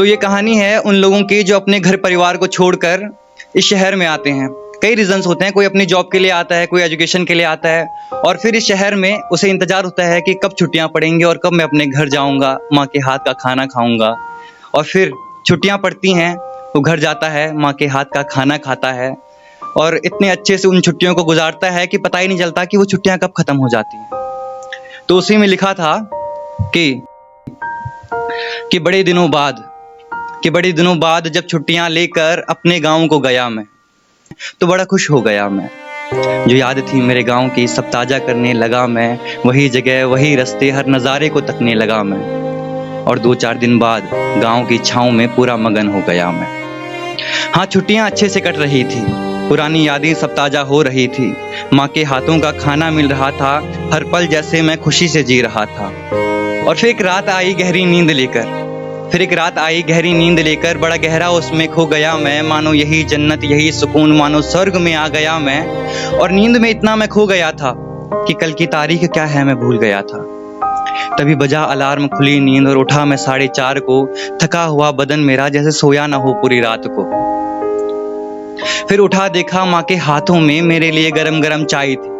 तो ये कहानी है उन लोगों की जो अपने घर परिवार को छोड़कर इस शहर में आते हैं। कई रीजंस होते हैं, कोई अपनी जॉब के लिए आता है, कोई एजुकेशन के लिए आता है, और फिर इस शहर में उसे इंतजार होता है कि कब छुट्टियां पड़ेंगी और कब मैं अपने घर जाऊंगा, माँ के हाथ का खाना खाऊंगा। और फिर छुट्टियां पड़ती हैं, वो घर जाता है, माँ के हाथ का खाना खाता है और इतने अच्छे से उन छुट्टियों को गुजारता है कि पता ही नहीं चलता कि वो छुट्टियां कब खत्म हो जाती हैं। तो उसी में लिखा था कि बड़े दिनों बाद जब छुट्टियां लेकर अपने गांव को गया मैं, तो बड़ा खुश हो गया मैं। जो याद थी मेरे गांव की सब ताजा करने लगा मैं, वही जगह वही रास्ते हर नज़ारे को तकने लगा मैं। और 2-4 दिन बाद गांव की छाँव में पूरा मगन हो गया मैं। हाँ, छुट्टियां अच्छे से कट रही थी, पुरानी यादें सब ताजा हो रही थी, माँ के हाथों का खाना मिल रहा था, हर पल जैसे मैं खुशी से जी रहा था। और फिर एक रात आई गहरी नींद लेकर बड़ा गहरा उसमें खो गया मैं, मानो यही जन्नत यही सुकून, मानो स्वर्ग में आ गया मैं। और नींद में इतना मैं खो गया था कि कल की तारीख क्या है मैं भूल गया था। तभी बजा अलार्म, खुली नींद और उठा मैं 4:30 को, थका हुआ बदन मेरा जैसे सोया ना हो पूरी रात को। फिर उठा देखा माँ के हाथों में मेरे लिए गरम गरम चाय थी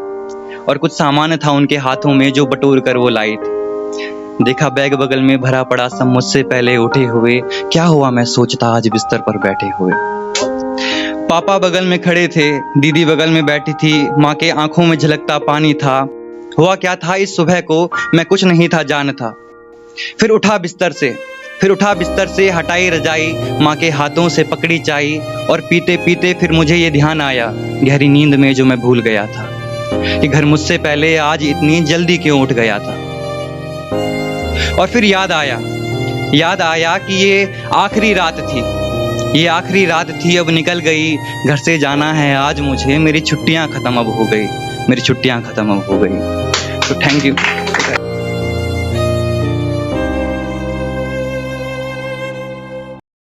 और कुछ सामान था उनके हाथों में जो बटोर कर वो लाई थी। देखा बैग बगल में भरा पड़ा सब मुझसे पहले उठे हुए, क्या हुआ मैं सोचता आज बिस्तर पर बैठे हुए। पापा बगल में खड़े थे, दीदी बगल में बैठी थी, माँ के आंखों में झलकता पानी था। हुआ क्या था इस सुबह को मैं कुछ नहीं था जानता। फिर उठा बिस्तर से हटाई रजाई, माँ के हाथों से पकड़ी चाय और पीते पीते फिर मुझे ये ध्यान आया गहरी नींद में जो मैं भूल गया था कि घर मुझसे पहले आज इतनी जल्दी क्यों उठ गया था। और फिर याद आया कि ये आखिरी रात थी, अब निकल गई, घर से जाना है आज मुझे, मेरी छुट्टियां खत्म अब हो गई। तो थैंक यू।